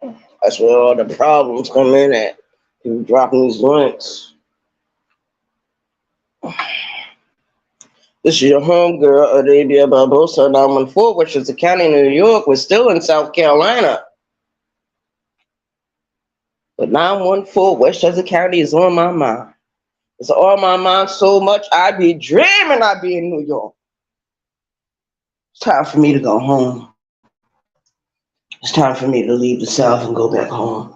That's where all the problems come in at. People dropping these links. This is your homegirl, Arabia Barbosa, 914, Westchester County, New York. We're still in South Carolina. But 914, Westchester County is on my mind. It's on my mind so much, I be dreaming I'd be in New York. It's time for me to go home. It's time for me to leave the South and go back home.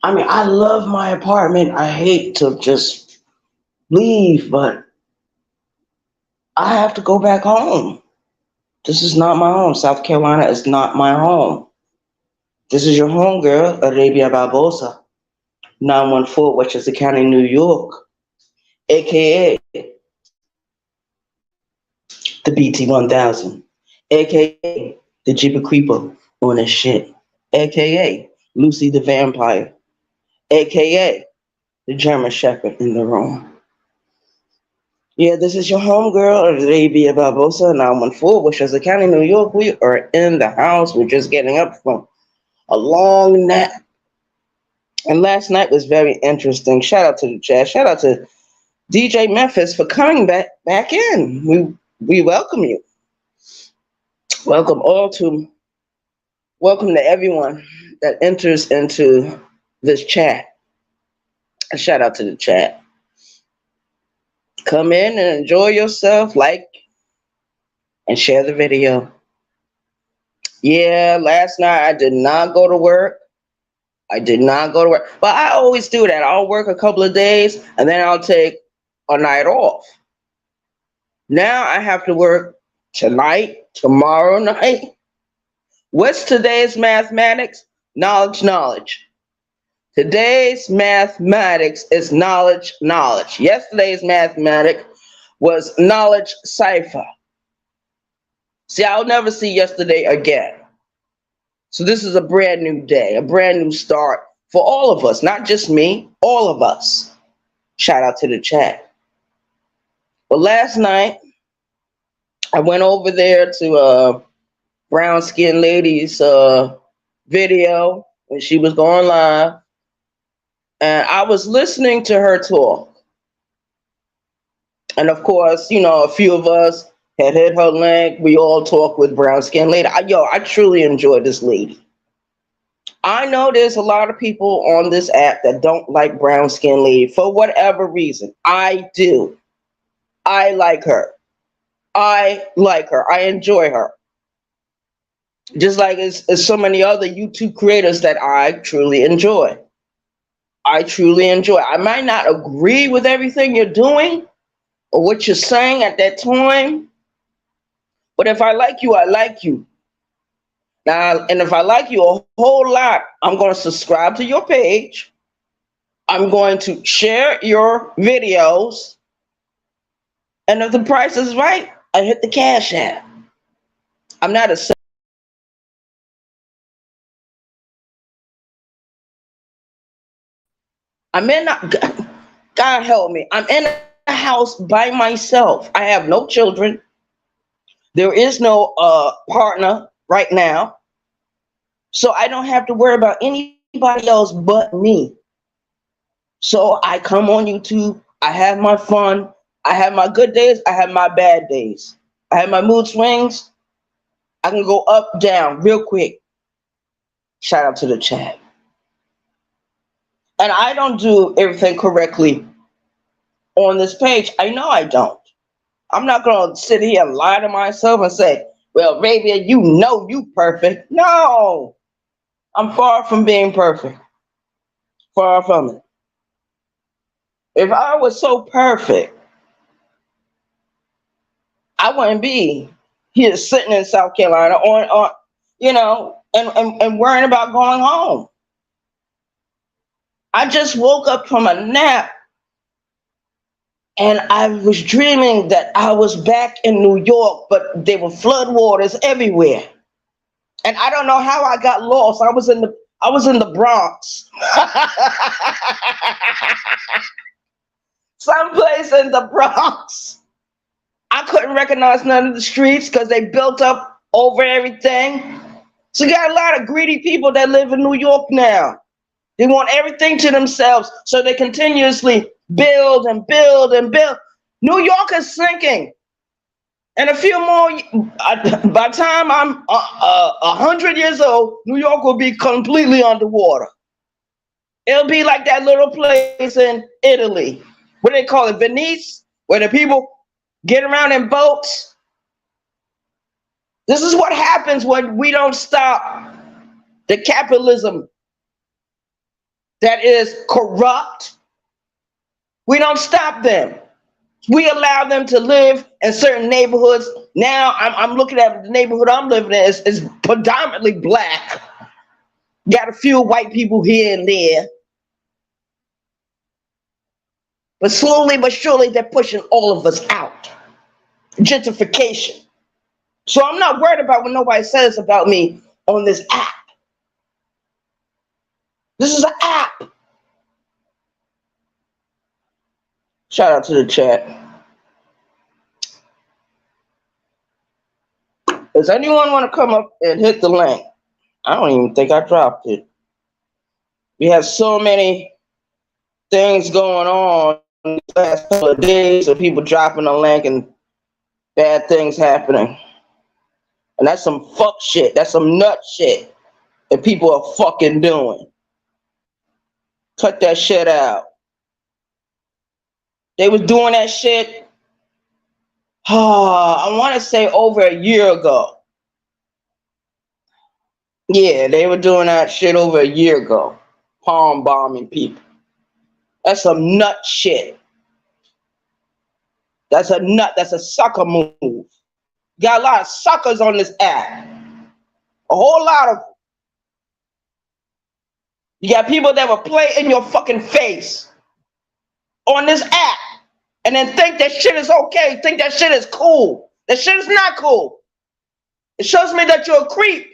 I mean, I love my apartment. I hate to just leave, but I have to go back home. This is not my home. South Carolina is not my home. This is your homegirl, Arabia Barbosa, 914, Westchester County, New York, aka the BT 1000, aka the Jeepy Creeper on this shit, aka Lucy the Vampire, aka the German Shepherd in the room. Yeah, this is your homegirl, Arabia Barbosa, 914, Westchester County, New York. We are in the house. We're just getting up from a long nap. And last night was very interesting. Shout out to the chat. Shout out to DJ Memphis for coming back in. We welcome you. Welcome to everyone that enters into this chat. A shout out to the chat. Come in and enjoy yourself, like and share the video. Yeah, last night I did not go to work. But I always do that. I'll work a couple of days and then I'll take a night off. Now I have to work tonight, tomorrow night. What's today's mathematics? Knowledge. Today's mathematics is knowledge. Yesterday's mathematics was knowledge cipher. See, I'll never see yesterday again. So this is a brand new day, a brand new start for all of us, not just me, all of us. Shout out to the chat. But last night, I went over there to Brown Skin Lady's video when she was going live. And I was listening to her talk. And of course, a few of us had hit her link. We all talk with Brown Skin Lady. I truly enjoy this lady. I know there's a lot of people on this app that don't like Brown Skin Lady for whatever reason. I do. I like her. I enjoy her. Just like as so many other YouTube creators that I truly enjoy. I might not agree with everything you're doing or what you're saying at that time. But if I like you, I like you. Now, and if I like you a whole lot, I'm going to subscribe to your page. I'm going to share your videos. And if the price is right, I hit the cash app. I'm not a God help me. I'm in a house by myself. I have no children. There is no partner right now. So I don't have to worry about anybody else but me. So I come on YouTube. I have my fun. I have my good days. I have my bad days. I have my mood swings. I can go up, down real quick. Shout out to the chat. And I don't do everything correctly on this page. I know I don't. I'm not going to sit here and lie to myself and say, well, Arabia, you perfect. No, I'm far from being perfect. Far from it. If I was so perfect, I wouldn't be here sitting in South Carolina and worrying about going home. I just woke up from a nap and I was dreaming that I was back in New York, but there were floodwaters everywhere. And I don't know how I got lost. I was in the Bronx. Someplace in the Bronx. I couldn't recognize none of the streets because they built up over everything. So you got a lot of greedy people that live in New York now. They want everything to themselves, so they continuously build and build and build. New York is sinking. And a few more, by the time I'm 100 years old, New York will be completely underwater. It'll be like that little place in Italy. What do they call it? Venice, where the people get around in boats. This is what happens when we don't stop the capitalism that is corrupt. We don't stop them. We allow them to live in certain neighborhoods. Now I'm looking at the neighborhood I'm living in. It's predominantly black. Got a few white people here and there. But slowly but surely, they're pushing all of us out. Gentrification. So I'm not worried about what nobody says about me on this app. This is an app. Shout out to the chat. Does anyone want to come up and hit the link? I don't even think I dropped it. We have so many things going on in the last couple of days of people dropping the link and bad things happening. And that's some fuck shit. That's some nut shit that people are fucking doing. Cut that shit out. They was doing that shit, I want to say over a year ago. Yeah, they were doing that shit over a year ago. Palm bombing people. That's some nut shit. That's a sucker move. Got a lot of suckers on this app. A whole lot of them. You got people that will play in your fucking face on this app and then think that shit is okay, think that shit is cool. That shit is not cool. It shows me that you're a creep.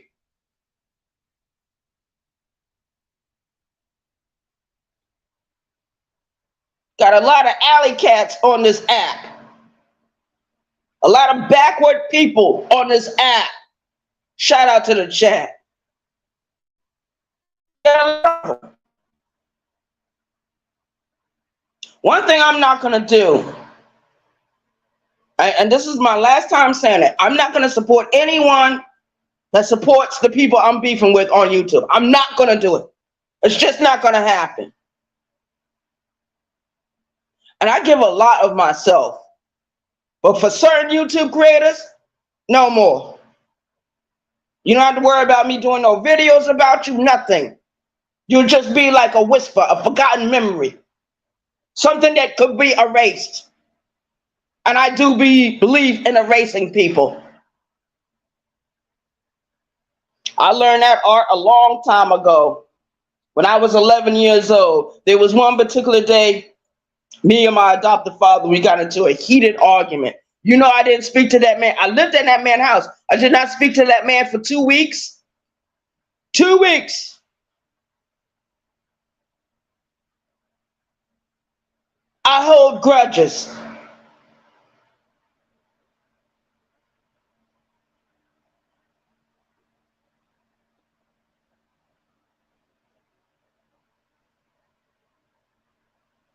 Got a lot of alley cats on this app. A lot of backward people on this app. Shout out to the chat. One thing I'm not going to do, and this is my last time saying it, I'm not going to support anyone that supports the people I'm beefing with on YouTube. I'm not going to do it. It's just not going to happen. And I give a lot of myself. But for certain YouTube creators, no more. You don't have to worry about me doing no videos about you, nothing. You'll just be like a whisper, a forgotten memory. Something that could be erased. And I do believe in erasing people. I learned that art a long time ago. When I was 11 years old, there was one particular day, me and my adopted father, we got into a heated argument. You know, I didn't speak to that man. I lived in that man's house. I did not speak to that man for 2 weeks. 2 weeks. I hold grudges.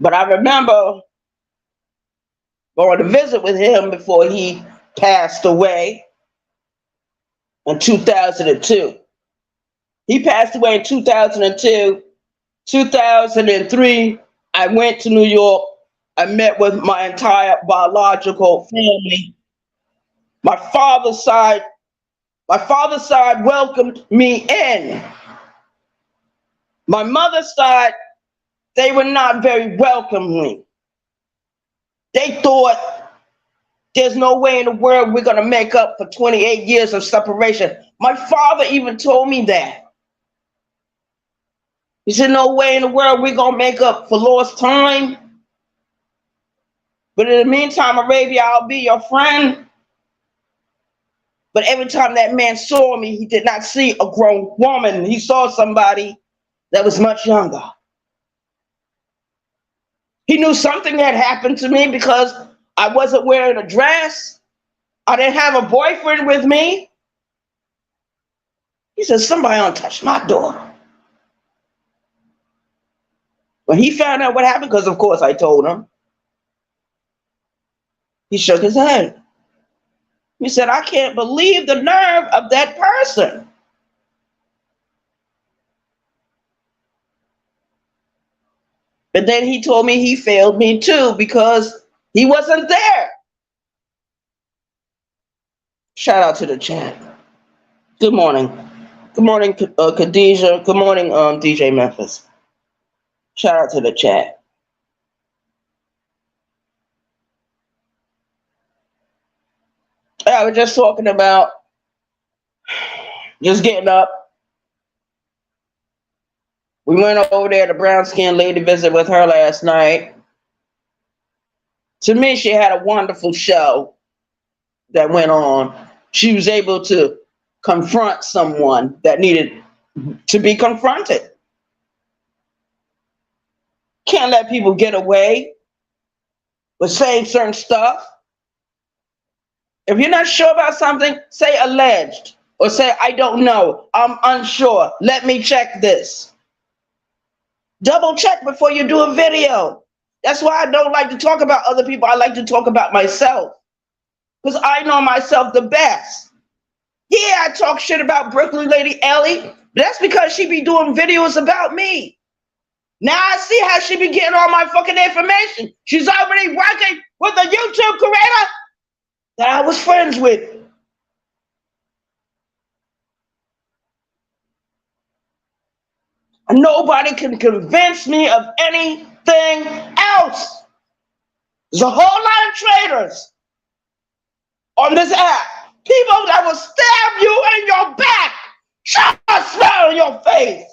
But I remember going to visit with him before he passed away in 2002. He passed away in 2002. 2003, I went to New York. I met with my entire biological family. My father's side welcomed me in. My mother's side, they were not very welcoming. They thought there's no way in the world we're going to make up for 28 years of separation. My father even told me that. He said, no way in the world we're going to make up for lost time. But in the meantime, Arabia, I'll be your friend. But every time that man saw me, he did not see a grown woman. He saw somebody that was much younger. He knew something had happened to me because I wasn't wearing a dress. I didn't have a boyfriend with me. He said, somebody untouched my daughter. When he found out what happened, because of course I told him, he shook his head. He said, I can't believe the nerve of that person. But then he told me he failed me too because he wasn't there. Shout out to the chat. Good morning. Good morning, Khadijah. Good morning, DJ Memphis. Shout out to the chat. I was just talking about just getting up. We went over there to Brown Skin Lady visit with her last night. To me, she had a wonderful show that went on. She was able to confront someone that needed to be confronted. Can't let people get away with saying certain stuff. If you're not sure about something, say alleged or say, I don't know, I'm unsure, let me check this. Double check before you do a video. That's why I don't like to talk about other people. I like to talk about myself because I know myself the best. Yeah, I talk shit about Brooklyn Lady Ellie, but that's because she be doing videos about me. Now I see how she be getting all my fucking information. She's already working with a YouTube creator that I was friends with. And nobody can convince me of anything else. There's a whole lot of traitors on this app. People that will stab you in your back, shove a smile in your face.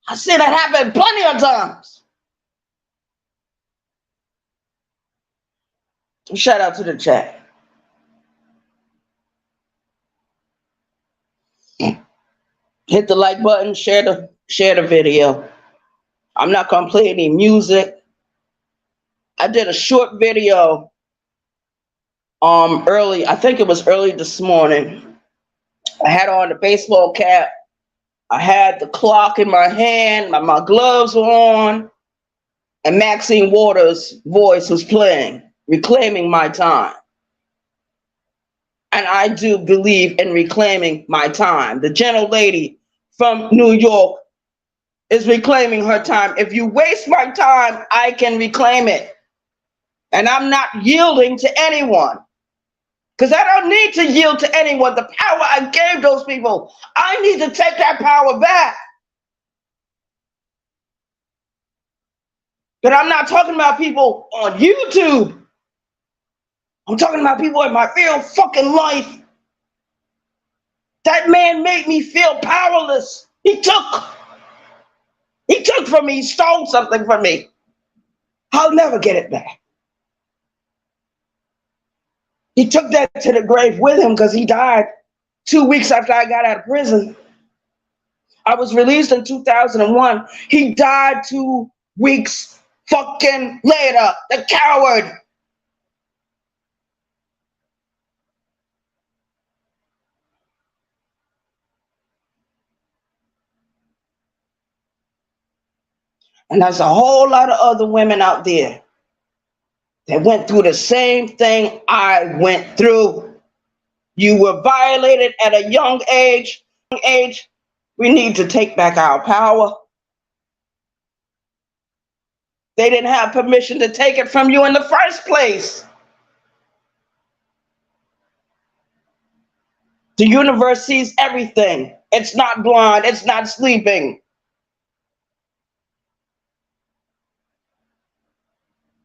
I've seen it happen plenty of times. Shout out to the chat. Hit the like button, share the video. I'm not gonna play any music. I did a short video early, I think it was early this morning. I had on the baseball cap. I had the clock in my hand, my gloves were on, and Maxine Waters' voice was playing, reclaiming my time. And I do believe in reclaiming my time. The gentle lady from New York is reclaiming her time. If you waste my time, I can reclaim it. And I'm not yielding to anyone. Because I don't need to yield to anyone. The power I gave those people, I need to take that power back. But I'm not talking about people on YouTube. I'm talking about people in my real fucking life. That man made me feel powerless. He took from me, he stole something from me. I'll never get it back. He took that to the grave with him because he died 2 weeks after I got out of prison. I was released in 2001. He died 2 weeks fucking later. The coward. And there's a whole lot of other women out there that went through the same thing I went through. You were violated at a young age. We need to take back our power. They didn't have permission to take it from you in the first place. The universe sees everything. It's not blind. It's not sleeping.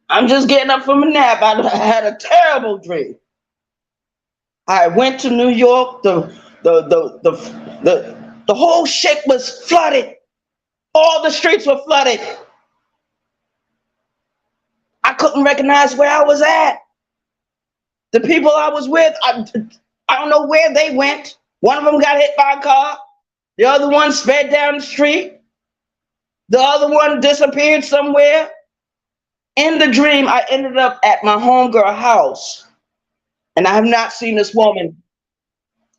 I'm just getting up from a nap. I had a terrible dream. I went to New York. The whole shit was flooded. All the streets were flooded. I couldn't recognize where I was at. The people I was with, I don't know where they went. One of them got hit by a car. The other one sped down the street. The other one disappeared somewhere. In the dream, I ended up at my homegirl house. And I have not seen this woman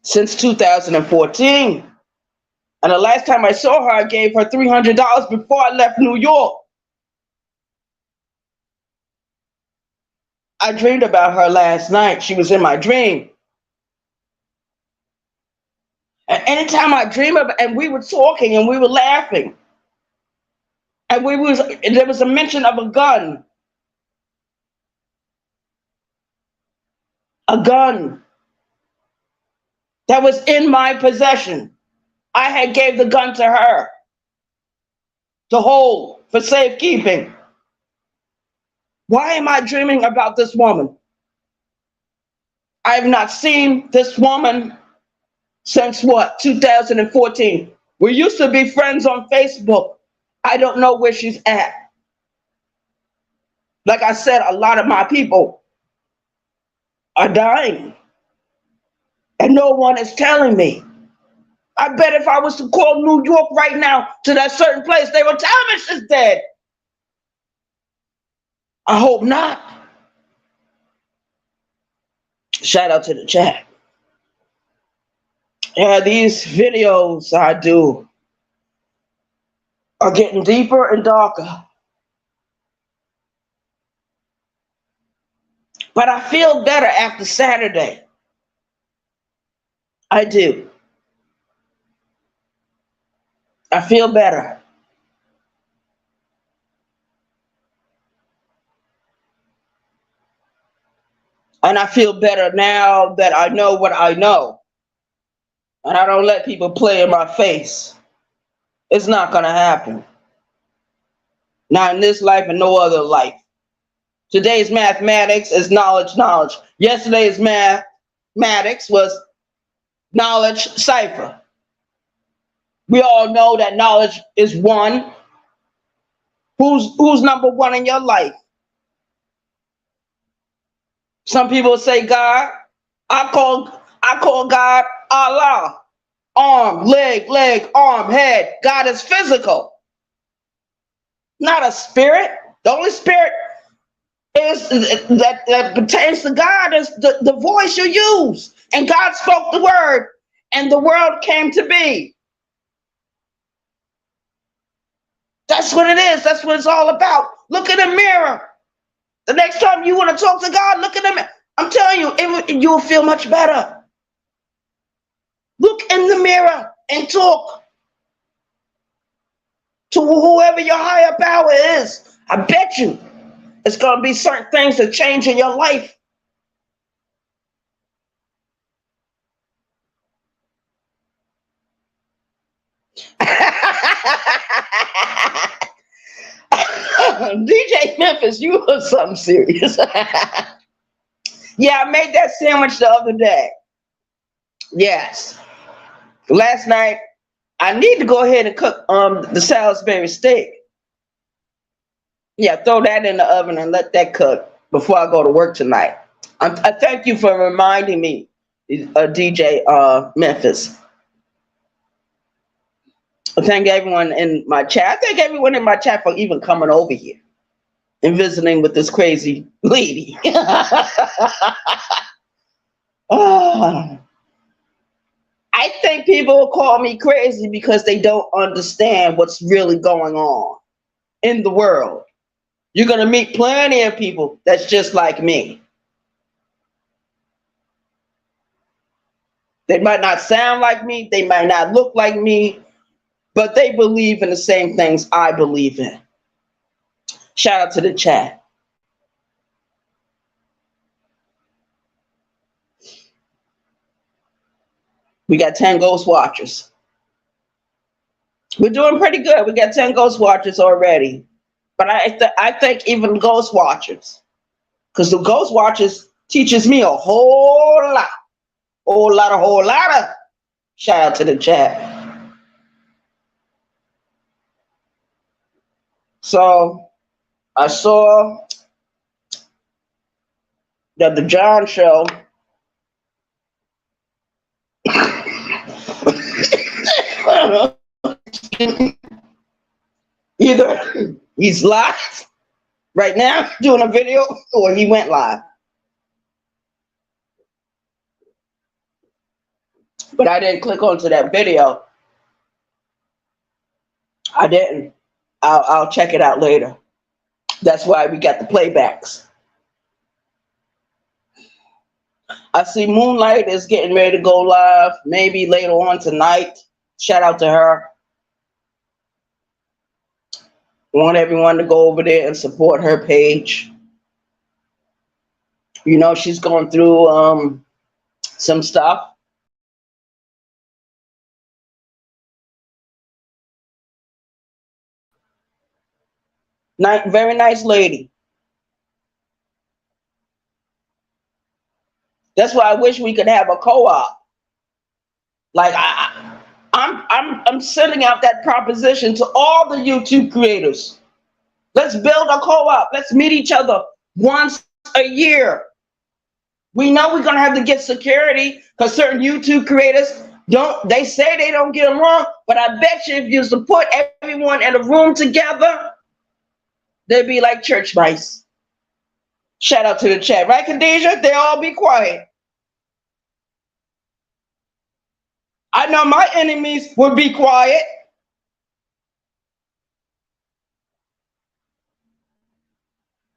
since 2014. And the last time I saw her, I gave her $300 before I left New York. I dreamed about her last night. She was in my dream. And anytime I dream of, and we were talking and we were laughing, and there was a mention of a gun that was in my possession. I had gave the gun to her to hold for safekeeping. Why am I dreaming about this woman? I have not seen this woman since what, 2014. We used to be friends on Facebook. I don't know where she's at. Like I said, a lot of my people are dying, and no one is telling me. I bet if I was to call New York right now to that certain place, they would tell me she's dead. I hope not. Shout out to the chat. Yeah, these videos I do are getting deeper and darker. But I feel better after Saturday. I do. I feel better. And I feel better now that I know what I know. And I don't let people play in my face. It's not going to happen. Not in this life and no other life. Today's mathematics is knowledge. Yesterday's mathematics was knowledge cipher. We all know that knowledge is one. Who's number one in your life? Some people say God. I call God Allah. Arm, leg, arm, head. God is physical, not a spirit. The only spirit is that pertains to God is the voice you use. And God spoke the word, and the world came to be. That's what it is. That's what it's all about. Look in the mirror. The next time you want to talk to God, look in the mirror. I'm telling you, you'll feel much better. Look in the mirror and talk to whoever your higher power is. I bet you it's going to be certain things that change in your life. DJ Memphis, you are something serious. Yeah, I made that sandwich the other day. Yes. Last night, I need to go ahead and cook the Salisbury steak. Yeah, throw that in the oven and let that cook before I go to work tonight. I thank you for reminding me, DJ Memphis. I thank everyone in my chat. I thank everyone in my chat for even coming over here and visiting with this crazy lady. I think people will call me crazy because they don't understand what's really going on in the world. You're going to meet plenty of people that's just like me. They might not sound like me. They might not look like me, but they believe in the same things I believe in. Shout out to the chat. We got 10 ghost watchers. We're doing pretty good. We got 10 ghost watchers already. But I think even ghost watchers, because the ghost watchers teaches me a whole lot. Whole lot of. Shout out to the chat. So I saw that the John show either he's live right now doing a video or he went live. but I didn't click onto that video. I didn't. I'll check it out later. That's why we got the playbacks. I see Moonlight is getting ready to go live, maybe later on tonight. Shout out to her. Want everyone to go over there and support her page. You know, she's going through some stuff. Very nice lady. That's why I wish we could have a co-op. Like I'm sending out that proposition to all the YouTube creators. Let's build a co-op. Let's meet each other once a year. We know we're gonna have to get security because certain YouTube creators they say they don't get along, but I bet you if you support everyone in a room together, they'd be like church mice. Shout out to the chat, right, Khadijah? They all be quiet. I know my enemies would be quiet.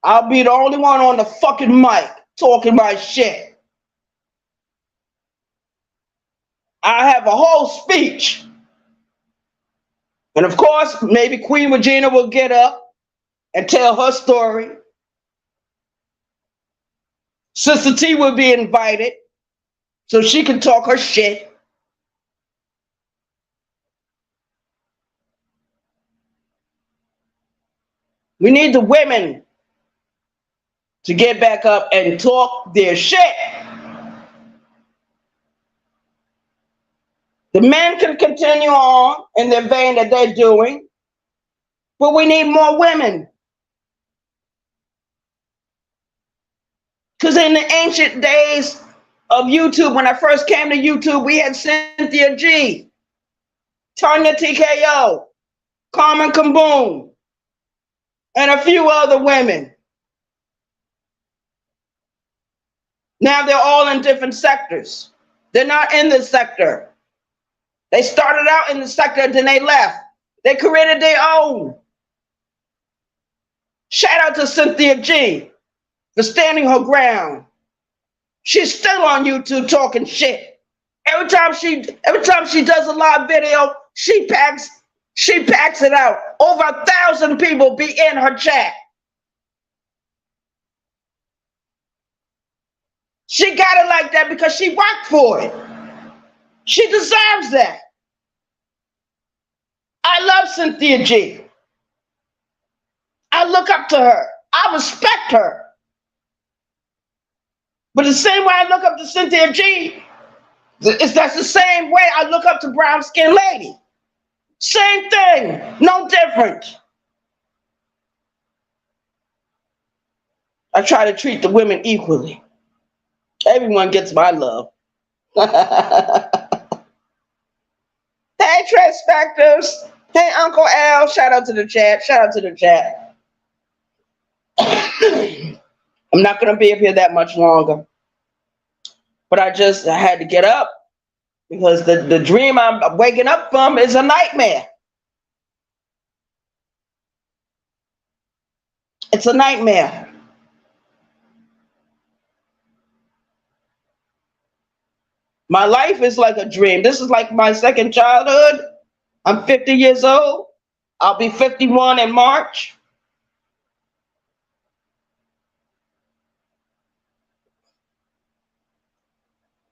I'll be the only one on the fucking mic talking my shit. I have a whole speech. And of course, maybe Queen Regina will get up and tell her story. Sister T will be invited so she can talk her shit. We need the women to get back up and talk their shit. The men can continue on in the vein that they're doing, but we need more women. Because in the ancient days of YouTube, when I first came to YouTube, we had Cynthia G, Tanya TKO, Carmen Kamboom, and a few other women. Now they're all in different sectors. They're not in this sector. They started out in the sector, then they left. They created their own. Shout out to Cynthia G for standing her ground. She's still on YouTube talking shit. Every time she does a live video, she packs it out. Over 1,000 people be in her chat. She got it like that because she worked for it. She deserves that. I love Cynthia G. I look up to her. I respect her. But the same way I look up to Cynthia G, that's the same way I look up to Brown Skin Lady. Same thing, no different. I try to treat the women equally. Everyone gets my love. Hey, Tress Factors. Hey, Uncle Al. Shout out to the chat. Shout out to the chat. I'm not going to be up here that much longer. But I had to get up because the dream I'm waking up from is a nightmare. It's a nightmare. My life is like a dream. This is like my second childhood. I'm 50 years old. I'll be 51 in March.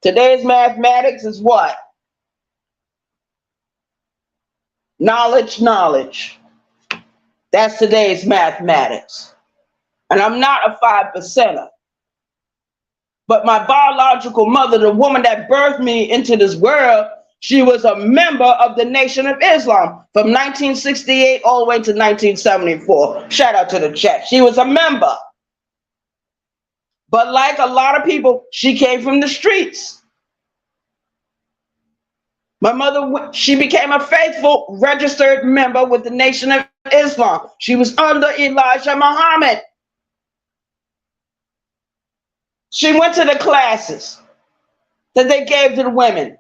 Today's mathematics is what? Knowledge, knowledge. That's today's mathematics. And I'm not a 5%er. But my biological mother, the woman that birthed me into this world, she was a member of the Nation of Islam from 1968 all the way to 1974. Shout out to the chat. She was a member. But like a lot of people, she came from the streets. My mother, she became a faithful registered member with the Nation of Islam. She was under Elijah Muhammad. She went to the classes that they gave to the women.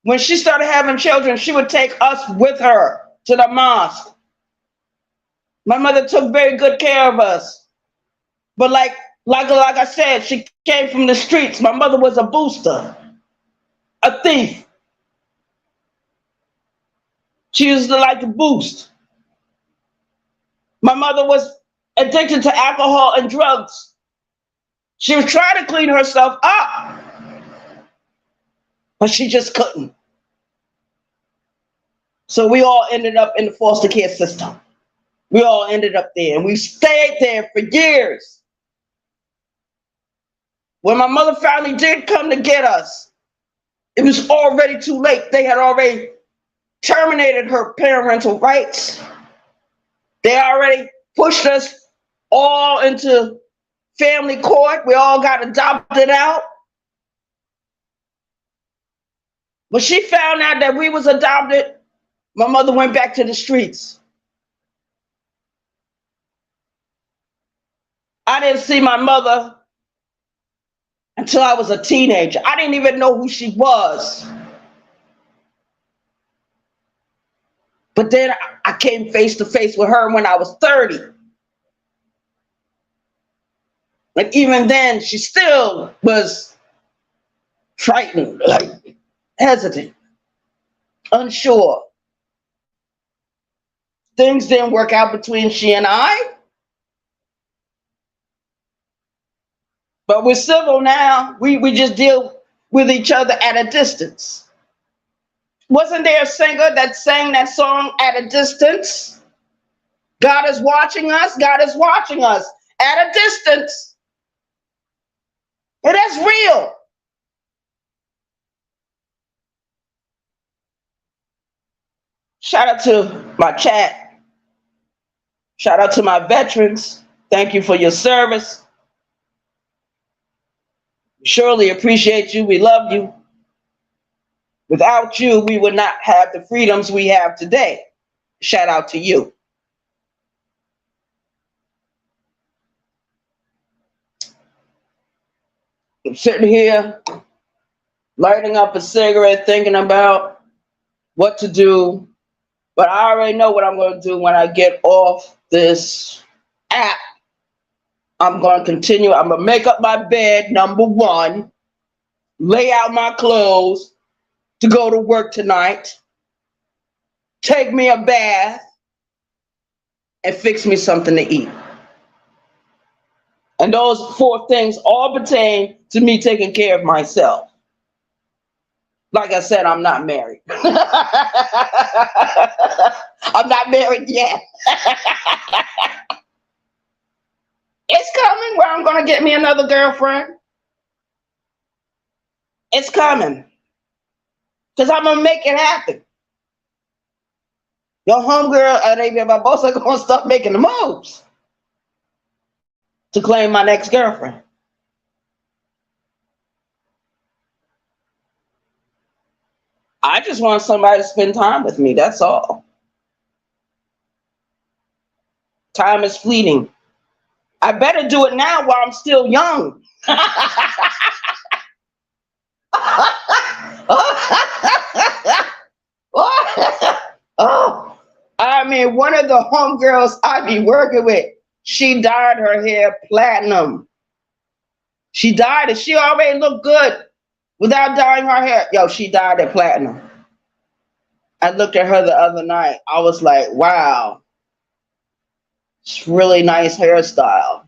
When she started having children, she would take us with her to the mosque. My mother took very good care of us. But like I said, she came from the streets. My mother was a booster, a thief. She used to like to boost. My mother was addicted to alcohol and drugs. She was trying to clean herself up, but she just couldn't. So we all ended up in the foster care system. We all ended up there, and we stayed there for years. When my mother finally did come to get us, it was already too late. They had already terminated her parental rights. They already pushed us all into family court. We all got adopted out. When she found out that we was adopted, my mother went back to the streets. I didn't see my mother until I was a teenager. I didn't even know who she was. But then I came face to face with her when I was 30. And even then, she still was frightened, like hesitant, unsure. Things didn't work out between she and I. But we're civil now. We just deal with each other at a distance. Wasn't there a singer that sang that song, At a Distance? God is watching us. God is watching us at a distance. And that's real. Shout out to my chat. Shout out to my veterans. Thank you for your service. We surely appreciate you. We love you. Without you, we would not have the freedoms we have today. Shout out to you. I'm sitting here, lighting up a cigarette, thinking about what to do. But I already know what I'm going to do when I get off this app. I'm going to continue. I'm going to make up my bed, number one, lay out my clothes to go to work tonight, take me a bath, and fix me something to eat. And those 4 things all pertain to me taking care of myself. Like I said, I'm not married. I'm not married yet. It's coming where I'm going to get me another girlfriend. It's coming. Because I'm going to make it happen. Your homegirl and Amy Barbosa are going to start making the moves to claim my next girlfriend. I just want somebody to spend time with me. That's all. Time is fleeting. I better do it now while I'm still young. Oh, I mean, one of the homegirls I be working with, she dyed her hair platinum. She dyed it. She already looked good without dyeing her hair. Yo, she dyed it platinum. I looked at her the other night. I was like, wow. It's really nice hairstyle.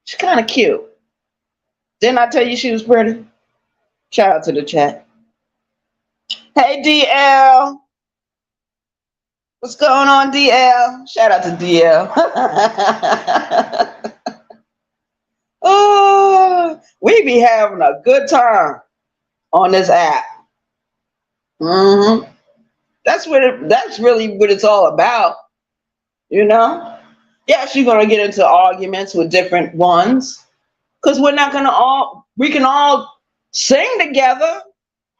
She's kind of cute. Didn't I tell you she was pretty? Shout out to the chat. Hey, DL. What's going on, DL? Shout out to DL. Oh, we be having a good time on this app. That's really what it's all about. You know? Yes, you're gonna get into arguments with different ones. Because we can all sing together.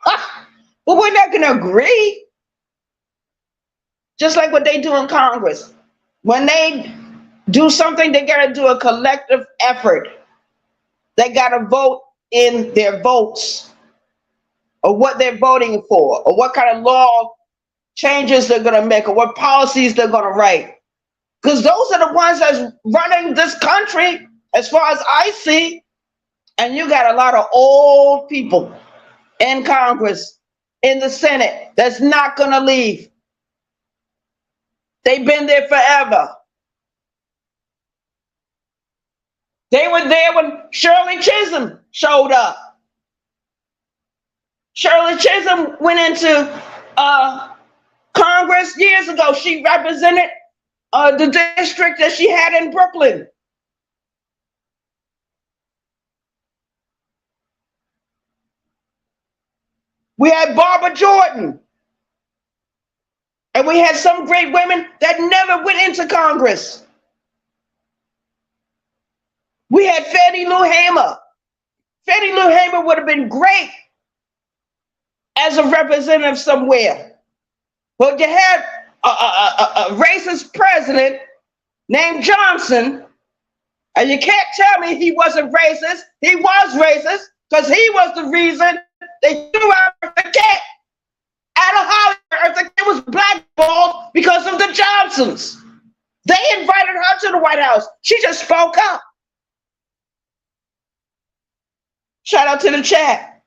But we're not gonna agree. Just like what they do in Congress. When they do something, they gotta do a collective effort. They gotta vote in their votes. or what they're voting for, or what kind of law changes they're going to make, or what policies they're going to write. Because those are the ones that's running this country, as far as I see. And you got a lot of old people in Congress, in the Senate, that's not going to leave. They've been there forever. They were there when Shirley Chisholm showed up. Shirley Chisholm went into Congress years ago. She represented the district that she had in Brooklyn. We had Barbara Jordan. And we had some great women that never went into Congress. We had Fannie Lou Hamer. Fannie Lou Hamer would have been great as a representative somewhere. But you had a racist president named Johnson, and you can't tell me he wasn't racist. He was racist because he was the reason they threw out the cat out of Hollywood. The kid was blackballed because of the Johnsons. They invited her to the White House. She just spoke up. Shout out to the chat.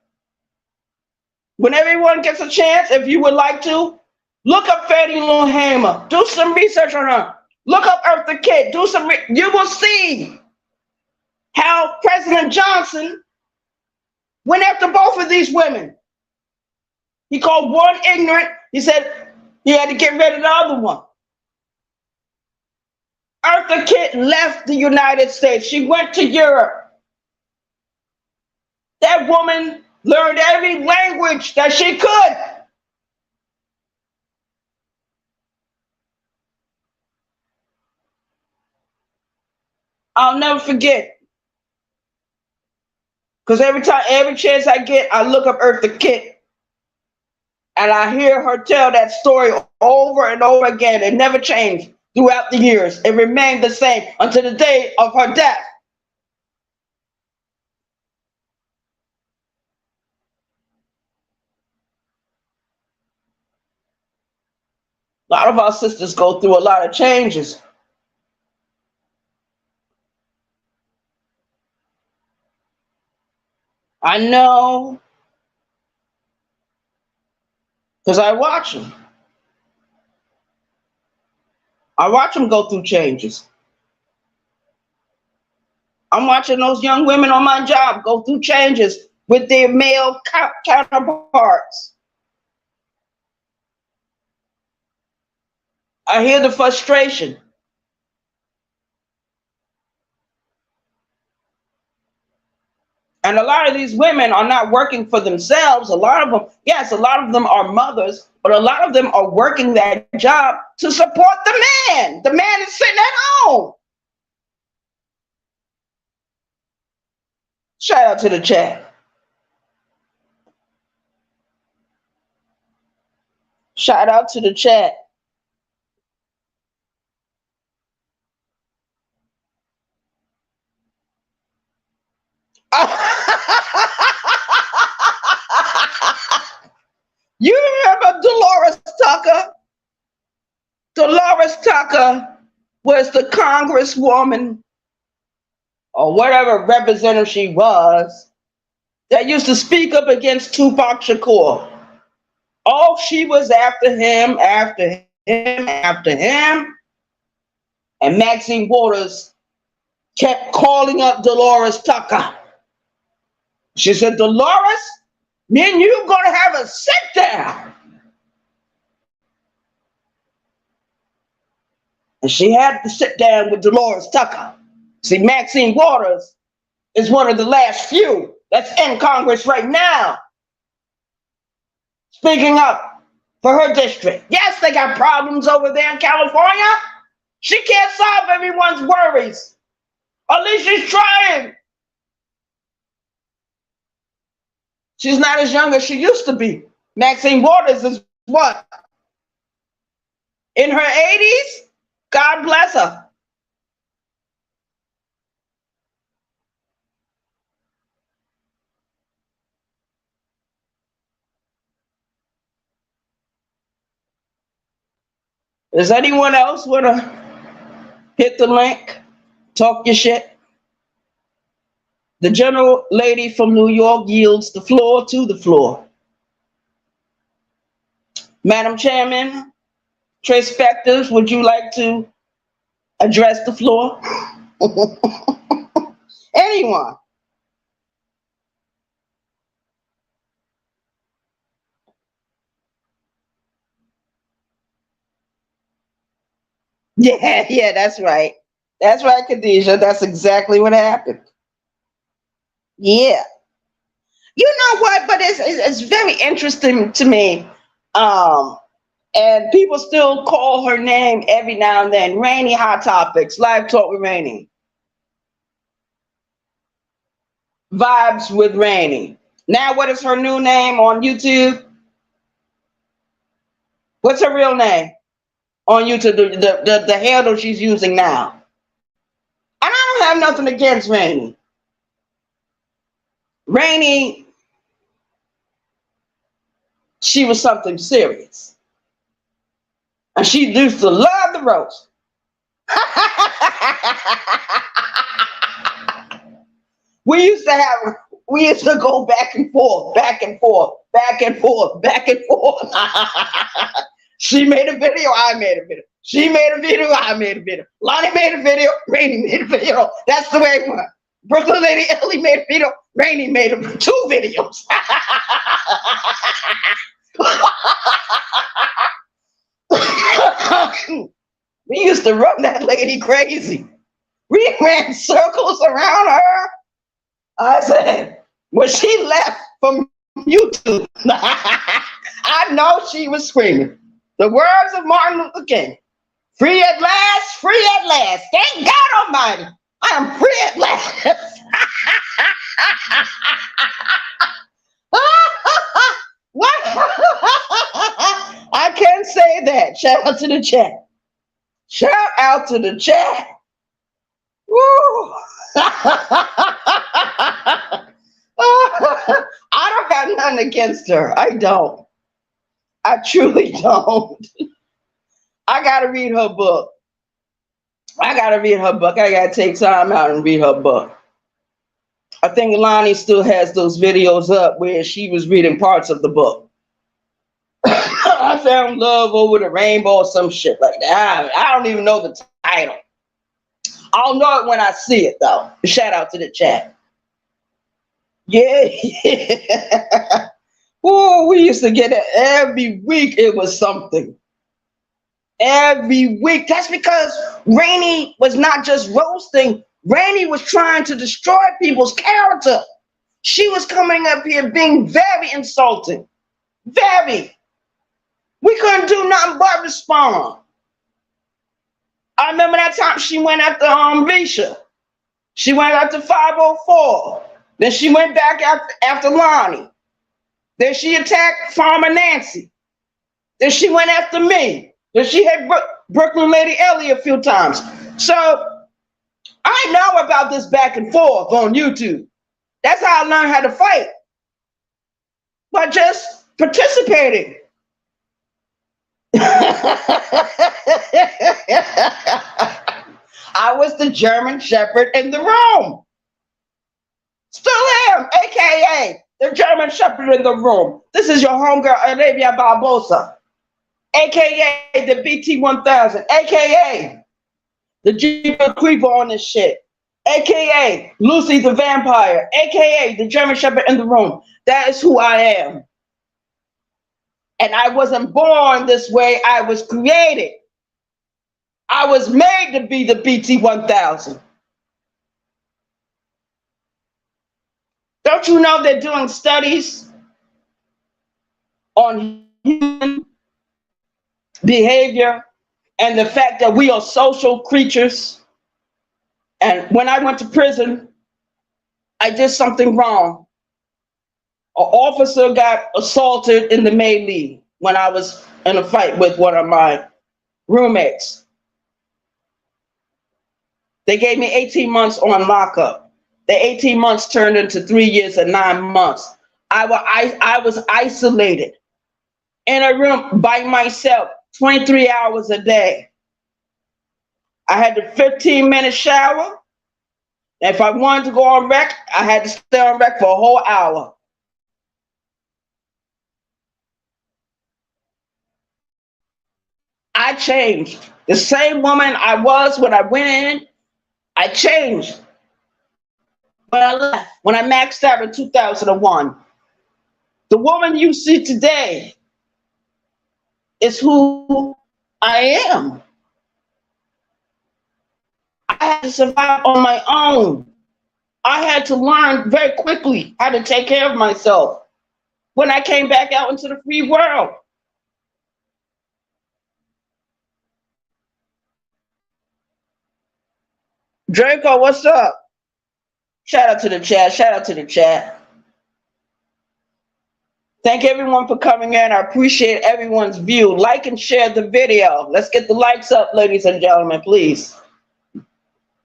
When everyone gets a chance, if you would like to, look up Fannie Lou Hamer. Do some research on her. Look up Eartha Kitt. Do some. You will see how President Johnson went after both of these women. He called one ignorant. He said he had to get rid of the other one. Eartha Kitt left the United States. She went to Europe. That woman learned every language that she could. I'll never forget. Because every chance I get, I look up Eartha Kitt. And I hear her tell that story over and over again. It never changed throughout the years. It remained the same until the day of her death. A lot of our sisters go through a lot of changes. I know, because I watch them. I watch them go through changes. I'm watching those young women on my job go through changes with their male counterparts. I hear the frustration. And a lot of these women are not working for themselves. A lot of them, yes, a lot of them are mothers, but a lot of them are working that job to support the man. The man is sitting at home. Shout out to the chat. Shout out to the chat. You remember Dolores Tucker? Dolores Tucker was the congresswoman or whatever representative she was that used to speak up against Tupac Shakur. Oh, she was after him, after him, after him. And Maxine Waters kept calling up Dolores Tucker. She said, Dolores, me and you gonna have a sit down. And she had to sit down with Dolores Tucker. See, Maxine Waters is one of the last few that's in Congress right now, speaking up for her district. Yes, they got problems over there in California. She can't solve everyone's worries. At least she's trying. She's not as young as she used to be. Maxine Waters is what? In her 80s? God bless her. Does anyone else want to hit the link? Talk your shit. The general lady from New York yields the floor to the floor. Madam Chairman, Trace Spectors, would you like to address the floor? Anyone? Yeah, that's right. That's right, Khadijah. That's exactly what happened. Yeah. You know what? But it's very interesting to me. Um, and people still call her name every now and then. Rainy Hot Topics, Live Talk with Rainy, Vibes with Rainy. Now, what is her new name on YouTube? What's her real name on YouTube? The handle she's using now. And I don't have nothing against Rainy. Rainy, she was something serious. And she used to love the roast. we used to go back and forth, back and forth, back and forth, back and forth. She made a video, I made a video. She made a video, I made a video. Lonnie made a video, Rainy made a video. That's the way it went. Brooklyn Lady Ellie made a video, Rainy made 2 videos. We used to run that lady crazy. We ran circles around her. I said, when she left from YouTube, I know she was screaming the words of Martin Luther King. Free at last, free at last. Thank God Almighty. I am free at last. What? I can't say that. Shout out to the chat. Shout out to the chat. Woo. I don't have nothing against her. I don't. I truly don't. I gotta read her book. I gotta take time out and read her book. I think Lonnie still has those videos up where she was reading parts of the book. I found love over the rainbow or some shit like that. I don't even know the title. I'll know it when I see it though. Shout out to the chat. Yeah. Oh, we used to get it every week. It was something. Every week. That's because Rainy was not just roasting. Rainy was trying to destroy people's character. She was coming up here being very insulting. Very. We couldn't do nothing but respond. I remember that time she went after Risha. She went after 504. Then she went back after Lonnie. Then she attacked Farmer Nancy. Then she went after me. Then she had Brooklyn Lady Ellie a few times. So I know about this back and forth on YouTube. That's how I learned how to fight. By just participating. I was the German Shepherd in the room. Still am, aka the German Shepherd in the room. This is your homegirl, Arabia Barbosa, aka the BT1000, aka the Jeeper Creeper on this shit, aka Lucy the Vampire, aka the German Shepherd in the room. That is who I am. And I wasn't born this way, I was created. I was made to be the BT1000. Don't you know they're doing studies on human behavior and the fact that we are social creatures? And when I went to prison, I did something wrong. An officer got assaulted in the melee when I was in a fight with one of my roommates. They gave me 18 months on lockup. The 18 months turned into 3 years and 9 months. I was isolated in a room by myself, 23 hours a day. I had the 15-minute shower. If I wanted to go on rec, I had to stay on rec for a whole hour. I changed. The same woman I was when I went in, I changed. When I left, when I maxed out in 2001, the woman you see today is who I am. I had to survive on my own. I had to learn very quickly how to take care of myself when I came back out into the free world. Draco, what's up? Shout out to the chat. Shout out to the chat. Thank everyone for coming in. I appreciate everyone's view. Like and share the video. Let's get the likes up, ladies and gentlemen, please.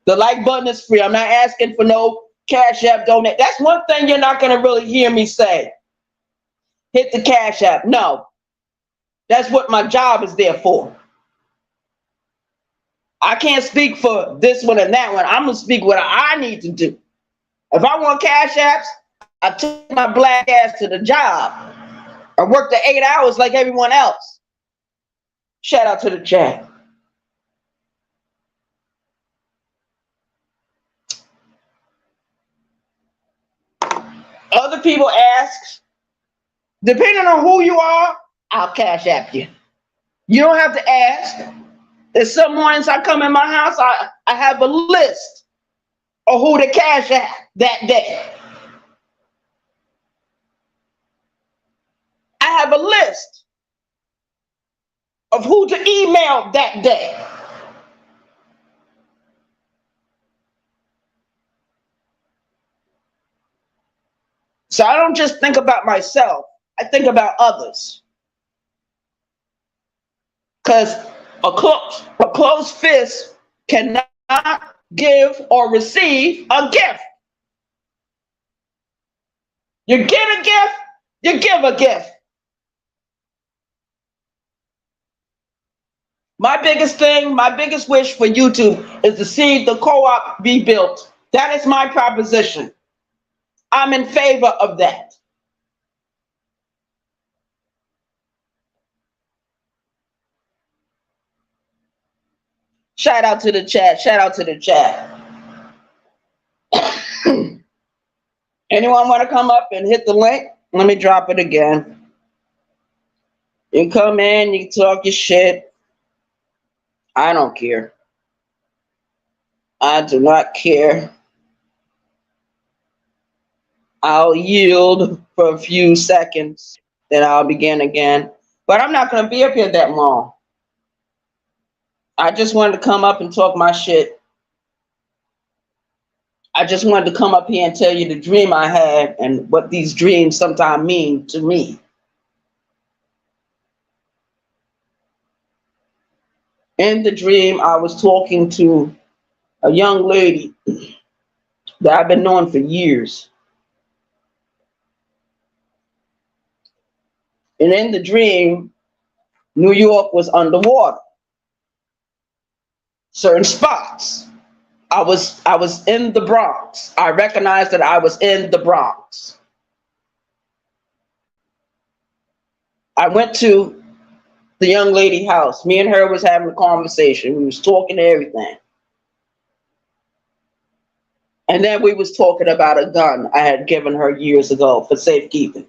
The like button is free. I'm not asking for no Cash App donate. That's one thing you're not going to really hear me say. Hit the Cash App. No. That's what my job is there for. I can't speak for this one and that one. I'm going to speak what I need to do. If I want Cash Apps, I took my black ass to the job. I worked the 8 hours like everyone else. Shout out to the chat. Other people ask, depending on who you are, I'll Cash App you. You don't have to ask. There's some mornings I come in my house, I have a list of who to Cash App that day. I have a list of who to email that day. So I don't just think about myself, I think about others. Because a closed fist cannot give or receive a gift. You get a gift, you give a gift. My biggest thing, my biggest wish for YouTube is to see the co-op be built. That is my proposition. I'm in favor of that. Shout out to the chat. Shout out to the chat. Anyone want to come up and hit the link? Let me drop it again. You come in, you talk your shit. I don't care. I do not care. I'll yield for a few seconds, then I'll begin again. But I'm not going to be up here that long. I just wanted to come up and talk my shit. I just wanted to come up here and tell you the dream I had and what these dreams sometimes mean to me. In the dream, I was talking to a young lady that I've been knowing for years. And in the dream, New York was underwater. Certain spots. I was in the Bronx. I recognized that I was in the Bronx. I went to the young lady's house. Me and her was having a conversation. We was talking to everything. And then we was talking about a gun I had given her years ago for safekeeping.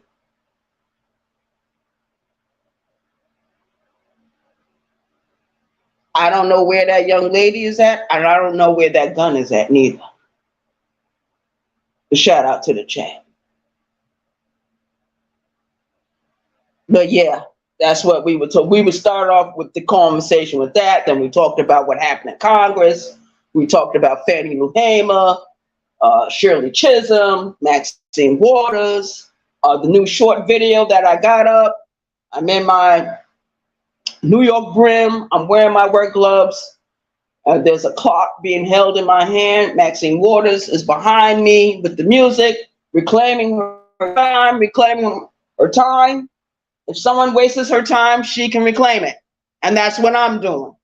I don't know where that young lady is at, and I don't know where that gun is at neither. But shout out to the chat. But yeah, that's what we were told. We would start off with the conversation with that. Then we talked about what happened in Congress. We talked about Fannie Lou Hamer, Shirley Chisholm, Maxine Waters, the new short video that I got up. I'm in my New York brim. I'm wearing my work gloves. There's a clock being held in my hand. Maxine Waters is behind me with the music, reclaiming her time, reclaiming her time. If someone wastes her time, she can reclaim it. And that's what I'm doing.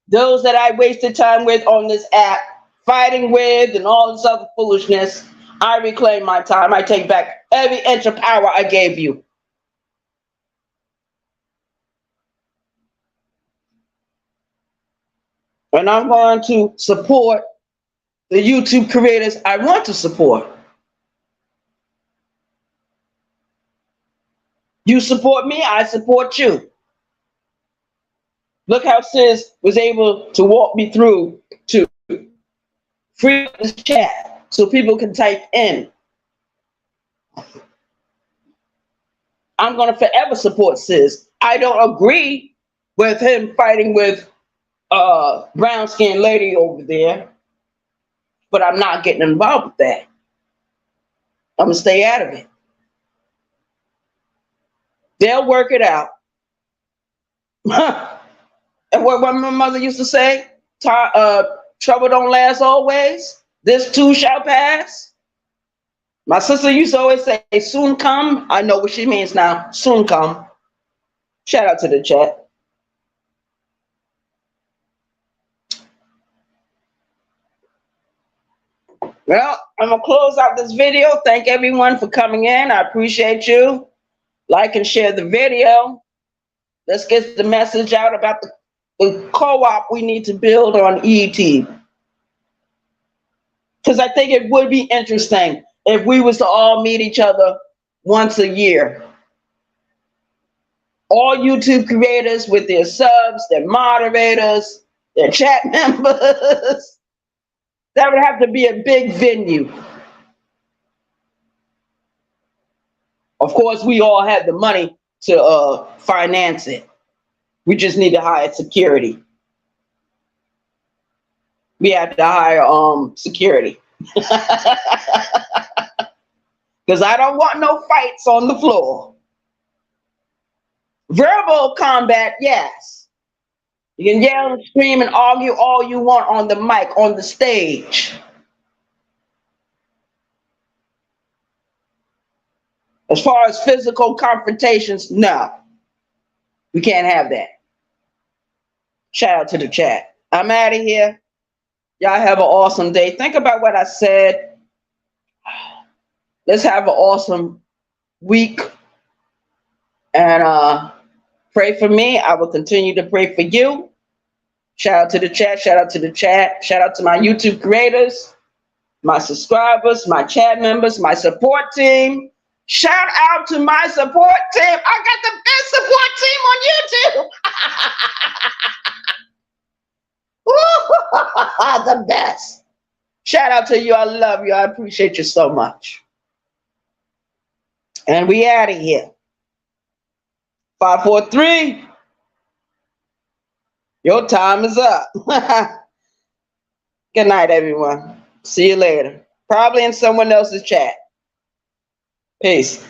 Those that I wasted time with on this app, fighting with and all this other foolishness, I reclaim my time. I take back every inch of power I gave you. And I'm going to support the YouTube creators I want to support. You support me, I support you. Look how Sis was able to walk me through to free this chat so people can type in. I'm going to forever support Sis. I don't agree with him fighting with brown skinned lady over there, but I'm not getting involved with that. I'm going to stay out of it. They'll work it out. And what my mother used to say, trouble don't last always. This too shall pass. My sister used to always say, soon come. I know what she means now. Soon come. Shout out to the chat. Well, I'm going to close out this video. Thank everyone for coming in. I appreciate you. Like and share the video. Let's get the message out about the co-op we need to build on ET. Because I think it would be interesting if we was to all meet each other once a year. All YouTube creators with their subs, their moderators, their chat members. That would have to be a big venue. Of course, we all have the money to finance it. We just need to hire security. We have to hire security. Because I don't want no fights on the floor. Verbal combat, yes. You can yell and scream and argue all you want on the mic, on the stage. As far as physical confrontations, no. We can't have that. Shout out to the chat. I'm out of here. Y'all have an awesome day. Think about what I said. Let's have an awesome week. And pray for me. I will continue to pray for you. Shout out to the chat. Shout out to the chat. Shout out to my YouTube creators, my subscribers, my chat members, my support team. Shout out to my support team. I got the best support team on YouTube. The best. Shout out to you. I love you. I appreciate you so much. And we out of here. 5, 4, 3. Your time is up. Good night, everyone. See you later. Probably in someone else's chat. Peace.